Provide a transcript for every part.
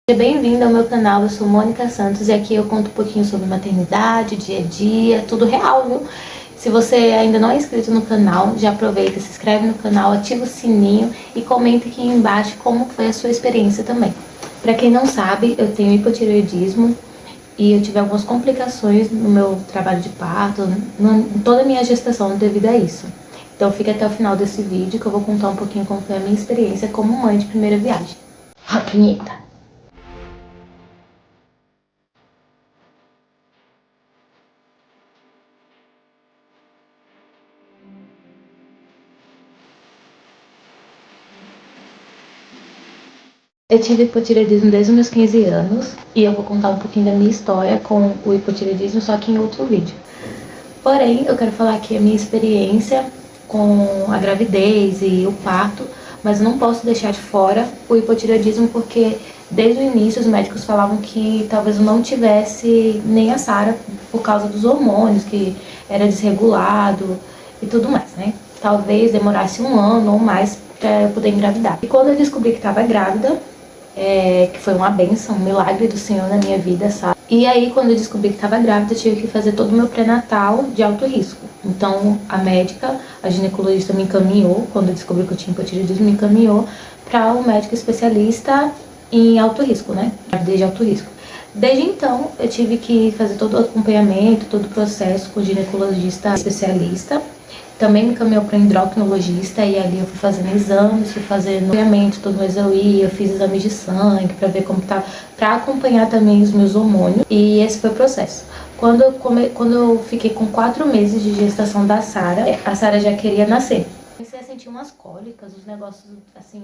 Seja bem-vindo ao meu canal, eu sou Mônica Santos e aqui eu conto um pouquinho sobre maternidade, dia a dia, tudo real, viu? Se você ainda não é inscrito no canal, já aproveita, se inscreve no canal, ativa o sininho e comenta aqui embaixo como foi a sua experiência também. Para quem não sabe, eu tenho hipotireoidismo e eu tive algumas complicações no meu trabalho de parto, em toda a minha gestação devido a isso. Então fica até o final desse vídeo que eu vou contar um pouquinho como foi a minha experiência como mãe de primeira viagem. Vinheta. Eu tive hipotireoidismo desde os meus 15 anos e eu vou contar um pouquinho da minha história com o hipotireoidismo, só que em outro vídeo. Porém, eu quero falar aqui a minha experiência com a gravidez e o parto, mas não posso deixar de fora o hipotireoidismo porque desde o início os médicos falavam que talvez eu não tivesse nem a Sara por causa dos hormônios, que era desregulado e tudo mais, né? Talvez demorasse um ano ou mais para eu poder engravidar. E quando eu descobri que estava grávida, que foi uma bênção, um milagre do Senhor na minha vida, sabe? E aí, quando eu descobri que estava grávida, eu tive que fazer todo o meu pré-natal de alto risco. Então, a médica, a ginecologista me encaminhou, quando eu descobri que eu tinha hipotireoidismo, me encaminhou para um médico especialista em alto risco, né? Gravidez de alto risco. Desde então, eu tive que fazer todo o acompanhamento, todo o processo com o ginecologista especialista. Também me encaminhou para endocrinologista e ali eu fui fazendo exames, fui fazendo acompanhamento, todo mês eu ia, eu fiz exames de sangue para ver como estava, para acompanhar também os meus hormônios. E esse foi o processo. Quando eu fiquei com 4 meses de gestação da Sara, a Sara já queria nascer. Comecei a sentir umas cólicas, uns negócios assim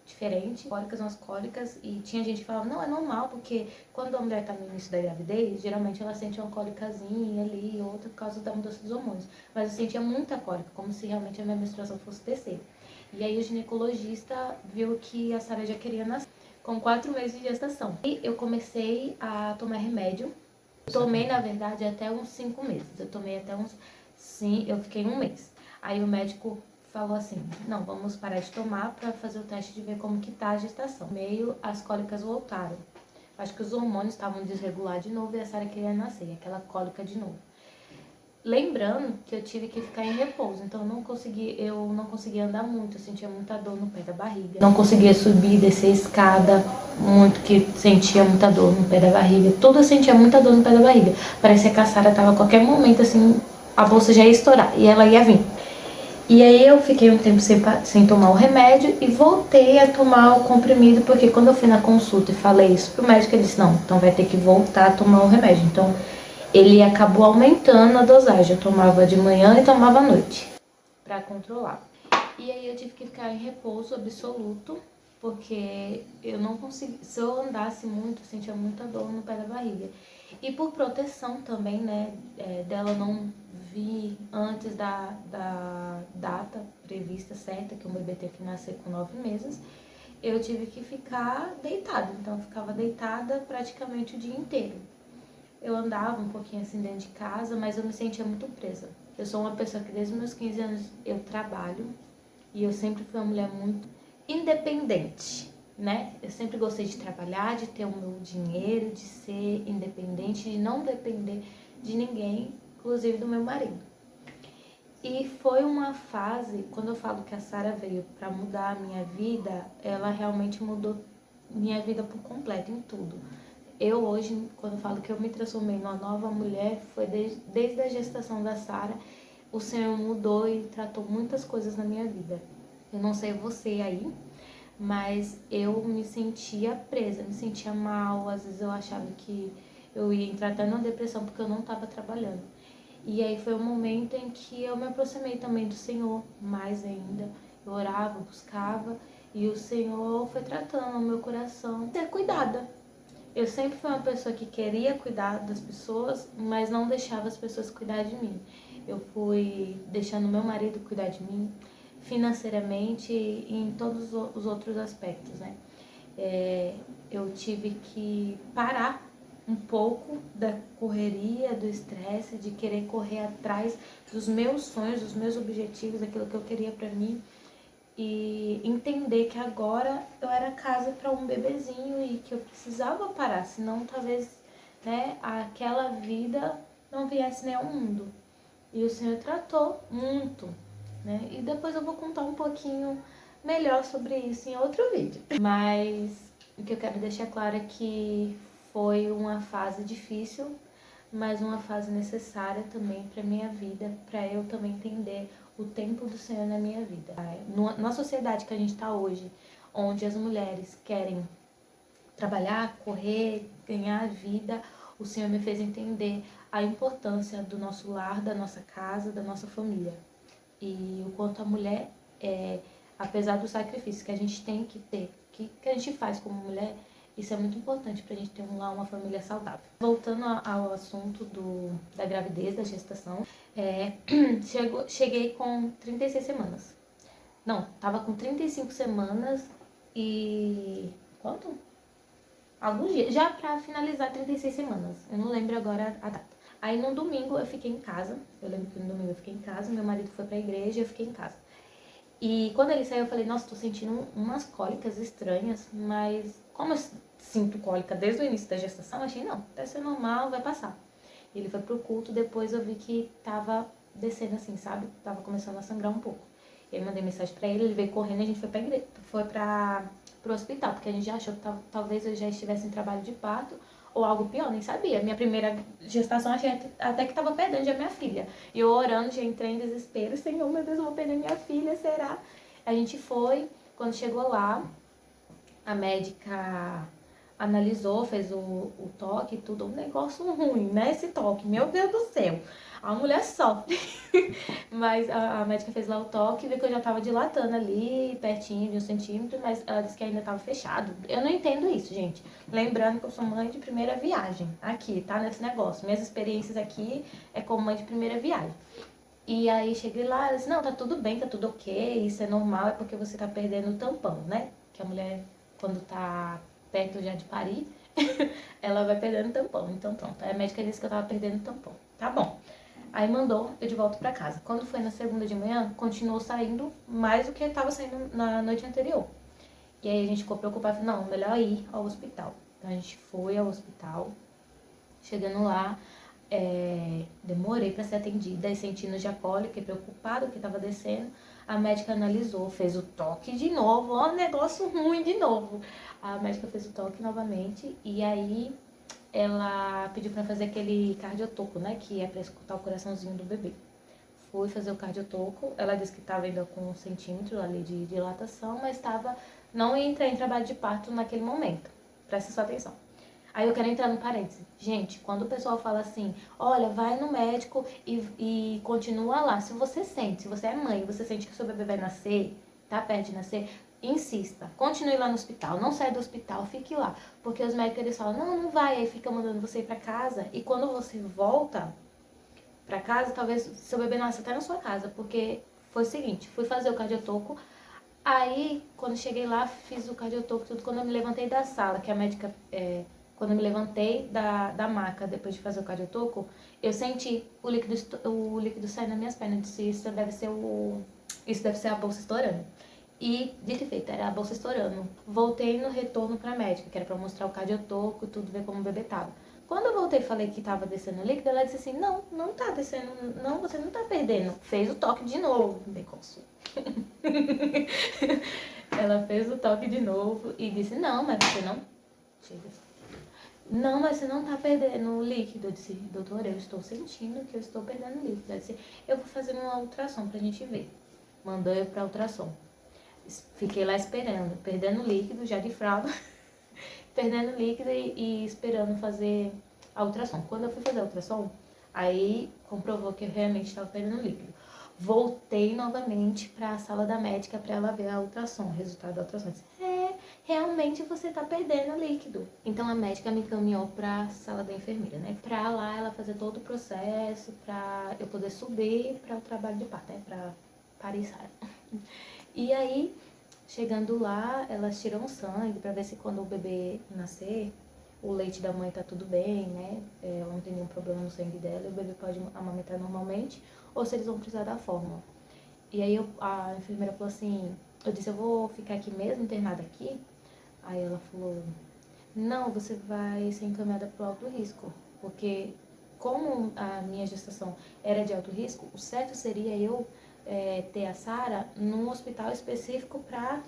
diferentes, umas cólicas, e tinha gente que falava, não, é normal, porque quando a mulher tá no início da gravidez, geralmente ela sente uma cólicazinha ali, outra por causa da mudança dos hormônios. Mas eu sentia muita cólica, como se realmente a minha menstruação fosse descer. E aí o ginecologista viu que a Sara já queria nascer, com 4 meses de gestação. E eu comecei a tomar remédio. Eu tomei, na verdade, até uns 5 meses. Eu tomei até uns... Sim, eu fiquei 1 mês. Aí o médico falou assim, não, vamos parar de tomar para fazer o teste de ver como que tá a gestação. Meio as cólicas voltaram. Acho que os hormônios estavam desregulados de novo e a Sara queria nascer, aquela cólica de novo. Lembrando que eu tive que ficar em repouso, então eu não conseguia andar muito, eu sentia muita dor no pé da barriga. Não conseguia subir, descer a escada, muito, que sentia muita dor no pé da barriga. Tudo eu sentia muita dor no pé da barriga. Parecia que a Sara tava a qualquer momento, assim, a bolsa já ia estourar e ela ia vir. E aí eu fiquei um tempo sem tomar o remédio e voltei a tomar o comprimido, porque quando eu fui na consulta e falei isso pro médico, ele disse, não, então vai ter que voltar a tomar o remédio. Então ele acabou aumentando a dosagem, eu tomava de manhã e tomava à noite, para controlar. E aí eu tive que ficar em repouso absoluto, porque eu não conseguia, se eu andasse muito, eu sentia muita dor no pé da barriga. E por proteção também, né, dela não vir antes da data prevista certa, que o bebê teve que nascer com 9 meses, eu tive que ficar deitada. Então eu ficava deitada praticamente o dia inteiro. Eu andava um pouquinho assim dentro de casa, mas eu me sentia muito presa. Eu sou uma pessoa que desde os meus 15 anos eu trabalho e eu sempre fui uma mulher muito independente, né? Eu sempre gostei de trabalhar, de ter o meu dinheiro, de ser independente, de não depender de ninguém, inclusive do meu marido. E foi uma fase, quando eu falo que a Sara veio para mudar a minha vida, ela realmente mudou minha vida por completo, em tudo. Eu hoje, quando eu falo que eu me transformei numa nova mulher, foi desde a gestação da Sara, o Senhor mudou e tratou muitas coisas na minha vida. Eu não sei você aí, mas eu me sentia presa, me sentia mal, às vezes eu achava que eu ia entrar até numa depressão porque eu não estava trabalhando. E aí foi um momento em que eu me aproximei também do Senhor, mais ainda. Eu orava, buscava, e o Senhor foi tratando o meu coração ser cuidada. Eu sempre fui uma pessoa que queria cuidar das pessoas, mas não deixava as pessoas cuidar de mim. Eu fui deixando meu marido cuidar de mim, financeiramente e em todos os outros aspectos, né? Eu tive que parar um pouco da correria, do estresse, de querer correr atrás dos meus sonhos, dos meus objetivos, daquilo que eu queria pra mim. e entender que agora eu era casa para um bebezinho e que eu precisava parar, senão talvez, né, aquela vida não viesse nem ao mundo. E o Senhor tratou muito, né? E depois eu vou contar um pouquinho melhor sobre isso em outro vídeo. Mas o que eu quero deixar claro é que foi uma fase difícil, mas uma fase necessária também para minha vida, para eu também entender o tempo do Senhor na minha vida. Na sociedade que a gente está hoje, onde as mulheres querem trabalhar, correr, ganhar vida, o Senhor me fez entender a importância do nosso lar, da nossa casa, da nossa família. E o quanto a mulher, apesar do sacrifício que a gente tem que ter, que a gente faz como mulher, isso é muito importante pra gente ter um lar, uma família saudável. Voltando ao assunto da gravidez, da gestação, cheguei com 36 semanas. Não, tava com 35 semanas e... quanto? Alguns dias, já pra finalizar 36 semanas. Eu não lembro agora a data. Aí no domingo eu fiquei em casa. Eu lembro que no domingo eu fiquei em casa, meu marido foi pra igreja e eu fiquei em casa. E quando ele saiu eu falei, nossa, tô sentindo umas cólicas estranhas, mas como eu sinto cólica desde o início da gestação, eu achei, não, deve ser normal, vai passar. Ele foi pro culto, depois eu vi que tava descendo assim, sabe? Tava começando a sangrar um pouco. Eu mandei mensagem pra ele veio correndo e a gente foi pra igreja, pro hospital, porque a gente já achou que talvez eu já estivesse em trabalho de parto ou algo pior, nem sabia. Minha primeira gestação, achei até que tava perdendo já minha filha. E eu orando, já entrei em desespero. Senhor, meu Deus, eu vou perder minha filha, será? A gente foi, quando chegou lá, a médica analisou, fez o toque e tudo, um negócio ruim, né? Esse toque, meu Deus do céu. A mulher sofre. Mas a médica fez lá o toque, viu que eu já tava dilatando ali, pertinho de 1 centímetro, mas ela disse que ainda tava fechado. Eu não entendo isso, gente. Lembrando que eu sou mãe de primeira viagem, aqui, tá? Nesse negócio. Minhas experiências aqui é como mãe de primeira viagem. E aí cheguei lá, ela disse, não, tá tudo bem, tá tudo ok, isso é normal, é porque você tá perdendo o tampão, né? Que a mulher, quando tá perto já de parir, ela vai perdendo o tampão. Então pronto, aí a médica disse que eu tava perdendo o tampão. Tá bom. Aí mandou eu de volta pra casa. Quando foi na segunda de manhã, continuou saindo mais do que estava saindo na noite anterior. E aí a gente ficou preocupado, não, melhor ir ao hospital. Então a gente foi ao hospital, chegando lá, demorei para ser atendida, e sentindo já cólica e preocupada que estava descendo. A médica analisou, fez o toque de novo, ó, negócio ruim de novo. A médica fez o toque novamente e aí ela pediu para fazer aquele cardiotoco, né, que é para escutar o coraçãozinho do bebê. Fui fazer o cardiotoco, ela disse que estava ainda com 1 centímetro ali de dilatação, mas não ia entrar em trabalho de parto naquele momento. Presta sua atenção. Aí eu quero entrar no parênteses. Gente, quando o pessoal fala assim, olha, vai no médico e continua lá. Se você sente, se você é mãe, você sente que o seu bebê vai nascer, tá perto de nascer, insista. Continue lá no hospital. Não saia do hospital, fique lá. Porque os médicos eles falam, não, não vai. Aí fica mandando você ir pra casa. E quando você volta pra casa, talvez seu bebê nasça até na sua casa. Porque foi o seguinte, fui fazer o cardiotoco. Aí, quando cheguei lá, fiz o cardiotoco, tudo. Quando eu me levantei da sala, que a médica... quando eu me levantei da maca, depois de fazer o cardiotoco, eu senti o líquido sair nas minhas pernas. Eu disse, isso deve ser a bolsa estourando. E, dito e feito, era a bolsa estourando. Voltei no retorno pra médica, que era pra mostrar o cardiotoco e tudo, ver como o bebê tava. Quando eu voltei e falei que tava descendo líquido, ela disse assim, não, não tá descendo, não, você não tá perdendo. Fez o toque de novo, Beconsul. Ela fez o toque de novo e disse, não, mas você não... Chega. Não, mas você não tá perdendo o líquido. Eu disse, doutora, eu estou sentindo que eu estou perdendo o líquido. Ela disse, eu vou fazer uma ultrassom pra gente ver. Mandou eu pra ultrassom. Fiquei lá esperando, perdendo líquido, já de fralda, perdendo líquido e esperando fazer a ultrassom. Quando eu fui fazer a ultrassom, aí comprovou que eu realmente estava perdendo líquido. Voltei novamente para a sala da médica para ela ver a ultrassom, o resultado da ultrassom. Disse, realmente você tá perdendo líquido. Então a médica me encaminhou pra sala da enfermeira, né? Pra lá ela fazer todo o processo, pra eu poder subir para o trabalho de parto, né? Pra parir Sara. E aí, chegando lá, elas tiram sangue pra ver se quando o bebê nascer, o leite da mãe tá tudo bem, né? Ela não tem nenhum problema no sangue dela, e o bebê pode amamentar normalmente, ou se eles vão precisar da fórmula. E aí a enfermeira falou assim, eu disse, eu vou ficar aqui mesmo, internada aqui? Aí ela falou, não, você vai ser encaminhada para o alto risco, porque como a minha gestação era de alto risco, o certo seria eu ter a Sara num hospital específico para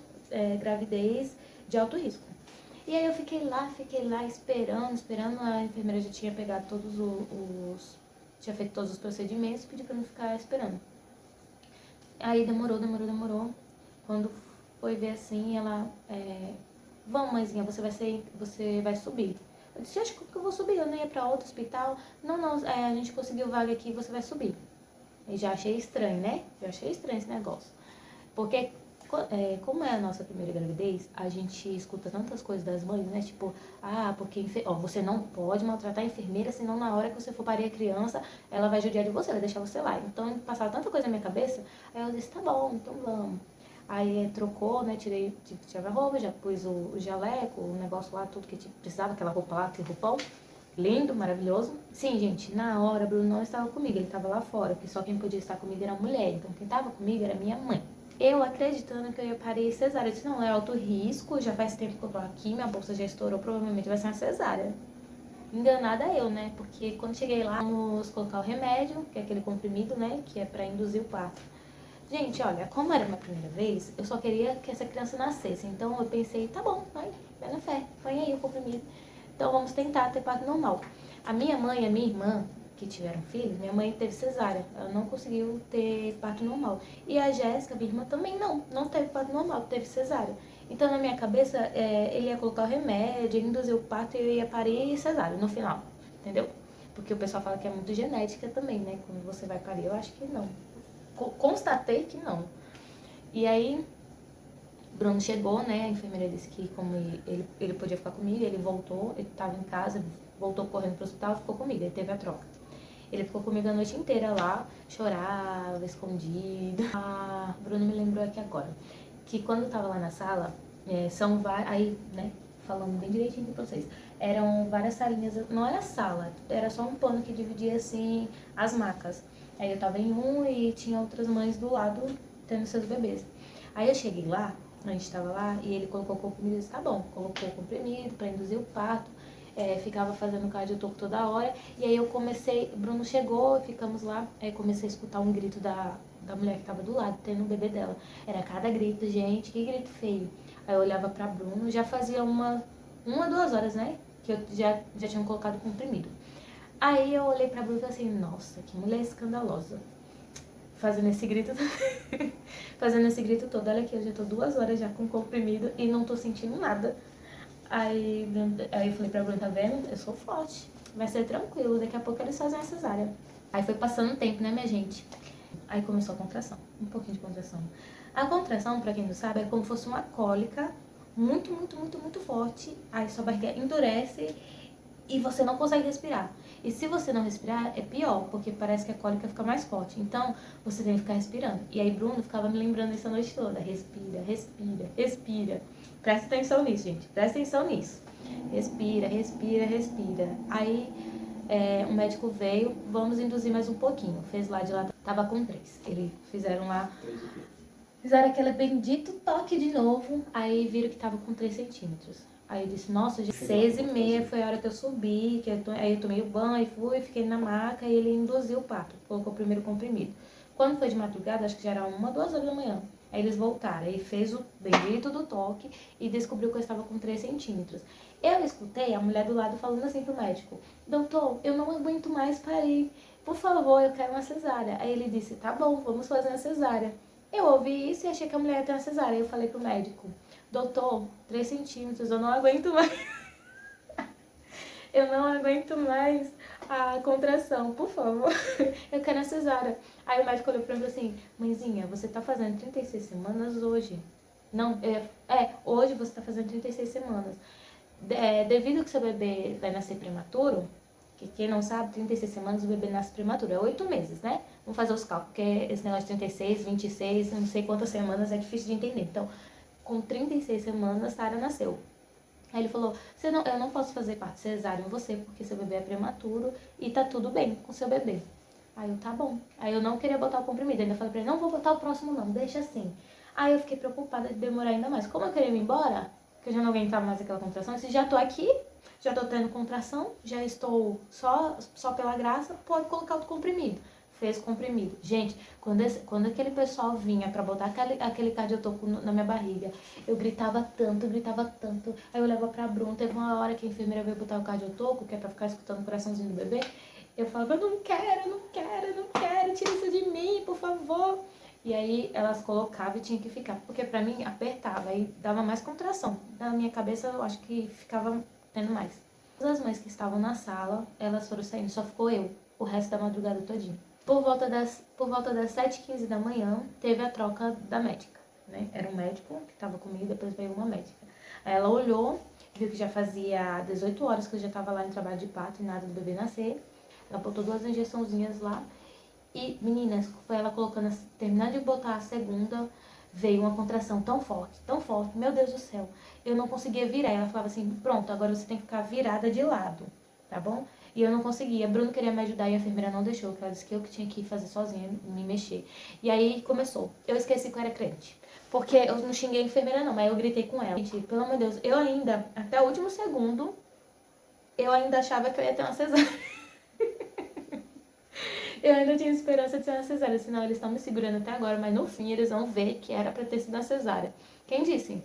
gravidez de alto risco. E aí eu fiquei lá esperando, a enfermeira já tinha pegado tinha feito todos os procedimentos e pediu para eu ficar esperando. Aí demorou. Quando foi ver assim, ela, vamos, mãezinha, você vai subir. Eu disse, acho que eu vou subir, eu não ia pra outro hospital. Não, a gente conseguiu vaga aqui, você vai subir. E já achei estranho, né? Já achei estranho esse negócio. Porque, como é a nossa primeira gravidez, a gente escuta tantas coisas das mães, né? Tipo, porque você não pode maltratar a enfermeira, senão na hora que você for parir a criança, ela vai judiar de você, vai deixar você lá. Então, passava tanta coisa na minha cabeça, aí eu disse, tá bom, então vamos. Aí trocou, né? Tive que tirar a roupa, já pus o jaleco, o negócio lá, tudo que precisava, aquela roupa lá, aquele roupão. Lindo, maravilhoso. Sim, gente, na hora Bruno não estava comigo, ele estava lá fora, porque só quem podia estar comigo era a mulher. Então quem estava comigo era minha mãe. Eu acreditando que eu ia parir cesárea. Eu disse, não, é alto risco, já faz tempo que eu tô aqui, minha bolsa já estourou, provavelmente vai ser uma cesárea. Enganada eu, né? Porque quando cheguei lá, vamos colocar o remédio, que é aquele comprimido, né? Que é pra induzir o parto. Gente, olha, como era a minha primeira vez, eu só queria que essa criança nascesse. Então eu pensei, tá bom, vai na fé, põe aí o comprimido. Então vamos tentar ter parto normal. A minha mãe e a minha irmã, que tiveram filhos, minha mãe teve cesárea, ela não conseguiu ter parto normal. E a Jéssica, minha irmã, também não teve parto normal, teve cesárea. Então na minha cabeça, ele ia colocar o remédio, induzir o parto e eu ia parir cesárea no final, entendeu? Porque o pessoal fala que é muito genética também, né? Quando você vai parir, eu acho que não. Constatei que não. E aí, Bruno chegou, né? A enfermeira disse que como ele podia ficar comigo, ele voltou, ele estava em casa, voltou correndo pro hospital, ficou comigo, ele teve a troca. Ele ficou comigo a noite inteira lá, chorava, escondido. Bruno me lembrou aqui agora, que quando eu tava lá na sala, são várias, aí, né, falando bem direitinho pra vocês, eram várias salinhas, não era sala, era só um pano que dividia, assim, as macas. Aí eu tava em um e tinha outras mães do lado tendo seus bebês. Aí eu cheguei lá, a gente tava lá, e ele colocou o comprimido e disse, tá bom, colocou o comprimido pra induzir o parto, ficava fazendo cardio toda hora, e aí eu comecei, Bruno chegou, ficamos lá, aí comecei a escutar um grito da mulher que tava do lado, tendo o bebê dela. Era cada grito, gente, que grito feio. Aí eu olhava pra Bruno, já fazia uma 2 horas, né, que eu já tinha colocado o comprimido. Aí eu olhei pra Bruno e falei assim, nossa, que mulher escandalosa. Fazendo esse grito fazendo esse grito todo. Olha aqui, eu já tô 2 horas já com comprimido e não tô sentindo nada. Aí eu falei pra Bruno, tá vendo? Eu sou forte. Vai ser tranquilo, daqui a pouco eles fazem a cesárea. Aí foi passando o tempo, né, minha gente? Aí começou a contração, um pouquinho de contração. A contração, pra quem não sabe, é como se fosse uma cólica muito forte. Aí sua barriga endurece e você não consegue respirar. E se você não respirar, é pior, porque parece que a cólica fica mais forte. Então, você tem que ficar respirando. E aí, Bruno ficava me lembrando isso a noite toda. Respira, respira, respira. Presta atenção nisso, gente. Presta atenção nisso. Respira, respira, respira. Aí, o médico veio, vamos induzir mais um pouquinho. Fez lá de lá, tava com 3. Eles fizeram lá... Fizeram aquele bendito toque de novo, aí viram que tava com 3 centímetros. Aí eu disse, nossa, de 6h30 foi a hora que eu subi, aí eu tomei o banho, fui, fiquei na maca e ele induziu o parto, colocou o primeiro comprimido. Quando foi de madrugada, acho que já era 2 horas da manhã. Aí eles voltaram, aí fez o bendito do toque e descobriu que eu estava com 3 centímetros. Eu escutei a mulher do lado falando assim pro médico, doutor, eu não aguento mais parir, por favor, eu quero uma cesárea. Aí ele disse, tá bom, vamos fazer uma cesárea. Eu ouvi isso e achei que a mulher ia ter uma cesárea. Eu falei pro médico, doutor, 3 centímetros, eu não aguento mais. Eu não aguento mais a contração, por favor. Eu quero uma cesárea. Aí o médico olhou pra mim e falou assim, mãezinha, você tá fazendo 36 semanas hoje. Não, hoje você tá fazendo 36 semanas. Devido que seu bebê vai nascer prematuro, que quem não sabe, 36 semanas o bebê nasce prematuro, é 8 meses, né? Vamos fazer os cálculos, porque esse negócio de 36, 26, não sei quantas semanas é difícil de entender. Então, com 36 semanas, Sara nasceu. Aí ele falou, eu não posso fazer parto cesárea em você, porque seu bebê é prematuro e tá tudo bem com seu bebê. Aí eu, tá bom. Aí eu não queria botar o comprimido, ainda falei pra ele, não vou botar o próximo não, deixa assim. Aí eu fiquei preocupada de demorar ainda mais. Como eu queria ir embora, que eu já não aguentava mais aquela contração, eu disse, já tô aqui, já tô tendo contração, já estou só pela graça, pode colocar o comprimido. Fez comprimido. Gente, quando aquele pessoal vinha pra botar aquele cardiotoco na minha barriga, eu gritava tanto, gritava tanto. Aí eu olhava pra Bruna, teve uma hora que a enfermeira veio botar o cardiotoco, que é pra ficar escutando o coraçãozinho do bebê. Eu falava, eu não quero, eu não quero, eu não quero, tira isso de mim, por favor. E aí elas colocavam e tinha que ficar, porque pra mim apertava e dava mais contração. Na minha cabeça eu acho que ficava tendo mais. Todas as mães que estavam na sala, elas foram saindo, só ficou eu, o resto da madrugada todinha. Por volta das 7h15 da manhã, teve a troca da médica, né? Era um médico que estava comigo, depois veio uma médica. Aí ela olhou, viu que já fazia 18 horas que eu já estava lá em trabalho de parto e nada do bebê nascer. Ela botou 2 injeçãozinhas lá. E, meninas, foi ela colocando, terminando de botar a segunda, veio uma contração tão forte, meu Deus do céu. Eu não conseguia virar. Ela falava assim, pronto, agora você tem que ficar virada de lado, tá bom? E eu não conseguia. Bruno queria me ajudar e a enfermeira não deixou, porque ela disse que eu que tinha que fazer sozinha, me mexer. E aí começou. Eu esqueci que eu era crente. Porque eu não xinguei a enfermeira não, mas eu gritei com ela. Gente, pelo amor de Deus, eu ainda, até o último segundo, eu ainda achava que eu ia ter uma cesárea. Eu ainda tinha esperança de ser uma cesárea, senão eles estão me segurando até agora, mas no fim eles vão ver que era pra ter sido uma cesárea. Quem disse?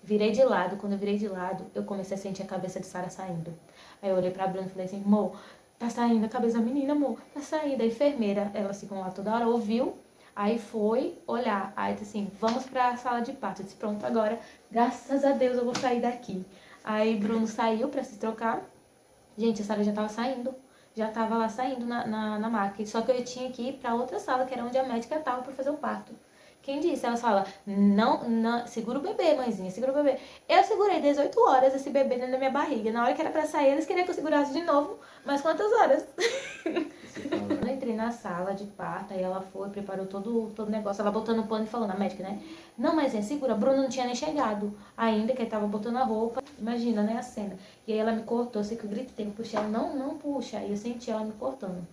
Virei de lado, quando eu virei de lado, eu comecei a sentir a cabeça de Sara saindo. Aí eu olhei pra Bruna e falei assim, amor, tá saindo a cabeça da menina, amor, tá saindo. A enfermeira, elas ficam lá toda hora, ouviu, aí foi olhar, aí disse assim, vamos pra sala de parto. Eu disse, pronto, agora, graças a Deus eu vou sair daqui. Aí Bruno saiu pra se trocar, gente, a Sara já tava saindo. Já tava lá saindo na maca. Só que eu tinha que ir pra outra sala, que era onde a médica tava pra fazer o parto. Quem disse? Ela fala, não, segura o bebê, mãezinha, segura o bebê. Eu segurei 18 horas esse bebê dentro da minha barriga. Na hora que era pra sair, eles queriam que eu segurasse de novo. Mas quantas horas? Eu entrei na sala de parto, aí ela foi, preparou todo o negócio. Ela botando o pano e falando, a médica, né? Não, mas segura. Bruno não tinha nem chegado ainda, que ele tava botando a roupa. Imagina, né, a cena. E aí ela me cortou, eu sei que eu gritei, eu puxei ela, não puxa. Aí eu senti ela me cortando.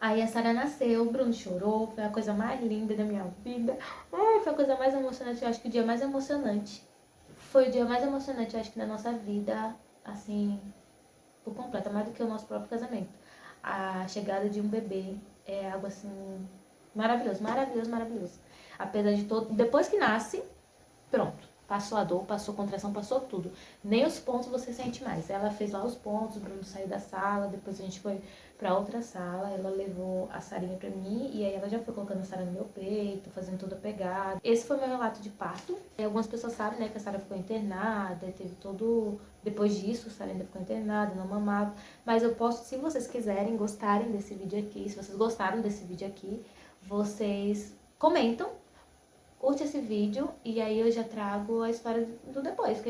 Aí a Sara nasceu, o Bruno chorou, foi a coisa mais linda da minha vida. Foi a coisa mais emocionante, eu acho que o dia mais emocionante. Foi o dia mais emocionante, eu acho que da nossa vida, assim, por completo, mais do que o nosso próprio casamento. A chegada de um bebê é algo assim, maravilhoso, maravilhoso, maravilhoso. Apesar de todo. Depois que nasce, pronto. Passou a dor, passou a contração, passou tudo. Nem os pontos você sente mais. Ela fez lá os pontos, o Bruno saiu da sala, depois a gente foi pra outra sala, ela levou a Sarinha pra mim, e aí ela já foi colocando a Sara no meu peito, fazendo toda a pegada. Esse foi meu relato de parto. E algumas pessoas sabem, né, que a Sara ficou internada, teve todo... Depois disso, a Sara ainda ficou internada, não mamava. Mas eu posso, se vocês quiserem, gostarem desse vídeo aqui, se vocês gostaram desse vídeo aqui, vocês comentam, curte esse vídeo e aí eu já trago a história do depois, o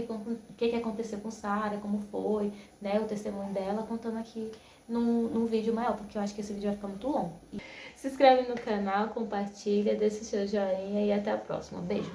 que aconteceu com Sara, como foi, né, o testemunho dela, contando aqui num vídeo maior, porque eu acho que esse vídeo vai ficar muito longo. Se inscreve no canal, compartilha, deixa o seu joinha e até a próxima. Beijo!